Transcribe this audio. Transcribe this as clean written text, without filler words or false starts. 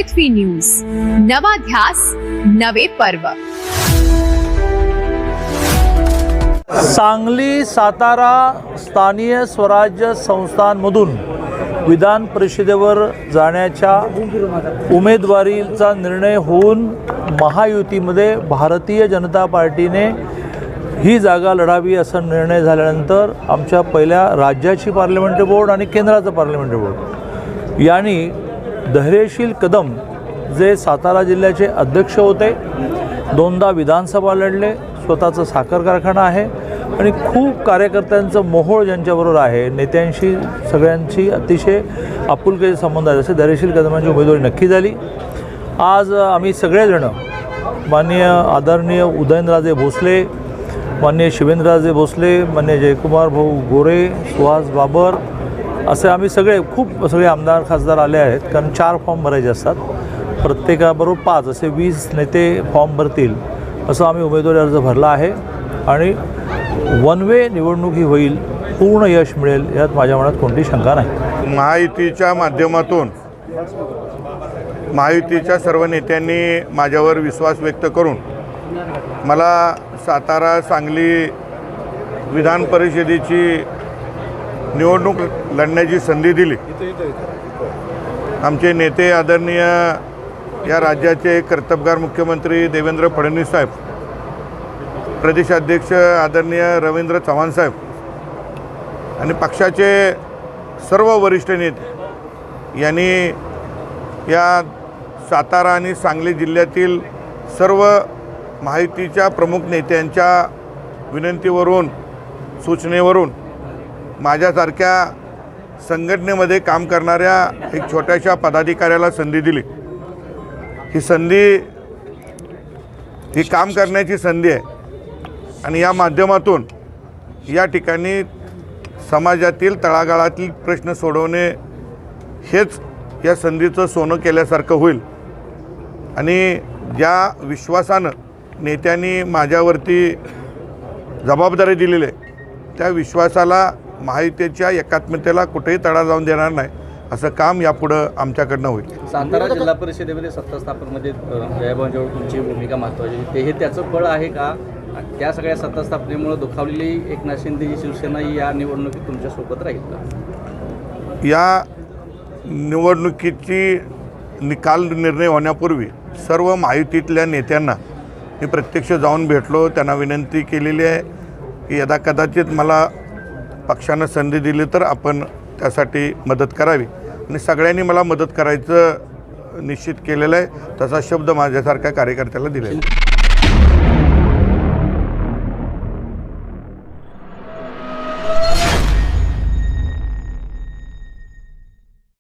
पृथ्वी news, नवा ध्यास नवे पर्व. सांगली सातारा स्थानीय स्वराज्य संस्थांमधून विधान परिषदेवर जाण्याच्या उमेदवारीचा निर्णय होऊन महायुतीमध्ये भारतीय जनता पार्टीने ही जागा लढावी असा निर्णय झाल्यानंतर आमच्या पहिल्या राज्याची पार्लमेंटरी बोर्ड आणि केंद्राचं पार्लमेंटरी बोर्ड यांनी धैर्यशील कदम जे सातारा जिल्ह्याचे अध्यक्ष होते, दोनदा विधानसभा लढले, स्वतःचं साखर कारखाना आहे आणि खूप कार्यकर्त्यांचं मोहोळ ज्यांच्याबरोबर आहे, नेत्यांशी सगळ्यांची अतिशय आपुलकीचे संबंध आहेत, असे धैर्यशील कदमांची उमेदवारी नक्की झाली. आज आम्ही सगळेजण माननीय आदरणीय उदयनराजे भोसले, माननीय शिवेंद्रराजे भोसले, माननीय जयकुमार भाऊ गोरे, सुहास बाबर असे आम्ही सगळे आमदार खासदार आले आहेत. कारण 4 फॉर्म भरायचे असतात, प्रत्येकाबरोबर 5 असे 20 नेते फॉर्म भरतील असं आम्ही उमेदवारी अर्ज भरला आहे आणि वन वे निवडणूक ही होईल, पूर्ण यश मिळेल यात माझ्या मनात कोणती शंका नाही. महायुतीच्या माध्यमातून महायुतीच्या सर्व नेत्यांनी माझ्यावर विश्वास व्यक्त करून मला सातारा सांगली विधान परिषदेची निवडणूक लढण्याची संधी दिली. आमचे नेते आदरणीय या राज्याचे कर्तबगार मुख्यमंत्री देवेंद्र फडणवीस साहेब, प्रदेशाध्यक्ष आदरणीय रवींद्र चव्हाण साहेब आणि पक्षाचे सर्व वरिष्ठ नेते यांनी या सातारा आणि सांगली जिल्ह्यातील सर्व महायुतीच्या प्रमुख नेत्यांच्या विनंतीवरून सूचनेवरून माझ्यासारख्या संघटनेमध्ये काम करणाऱ्या एक छोट्याशा पदाधिकाऱ्याला संधी दिली. ही संधी ही काम करण्याची संधी आहे आणि या माध्यमातून या ठिकाणी समाजातील तळागाळातील प्रश्न सोडवणे हेच या संधीचं सोनं केल्यासारखं होईल. आणि ज्या विश्वासानं नेत्यांनी माझ्यावरती जबाबदारी दिलेली आहे त्या विश्वासाला महायुतीच्या एकात्मतेला कुठेही तडा जाऊन देणार नाही असं काम यापुढं आमच्याकडनं होईल. सातारा जिल्हा परिषदेमध्ये सत्ता स्थापनेमध्ये जयभाऊंजवळ तुमची भूमिका महत्त्वाची हे त्याचं फळ आहे का? त्या सगळ्या सत्ता स्थापनेमुळे दुखावलेली एकनाथ शिंदेची शिवसेना या निवडणुकीत तुमच्यासोबत राहील का? या निवडणुकीची निकाल निर्णय होण्यापूर्वी सर्व महायुतीतल्या नेत्यांना मी प्रत्यक्ष जाऊन भेटलो, त्यांना विनंती केलेली आहे की यदा कदाचित मला पक्षानं संधी दिली तर आपण त्यासाठी मदत करावी आणि सगळ्यांनी मला मदत करायचं निश्चित केलेलं आहे. तसा शब्द माझ्यासारख्या कार्यकर्त्याला दिलेला आहे.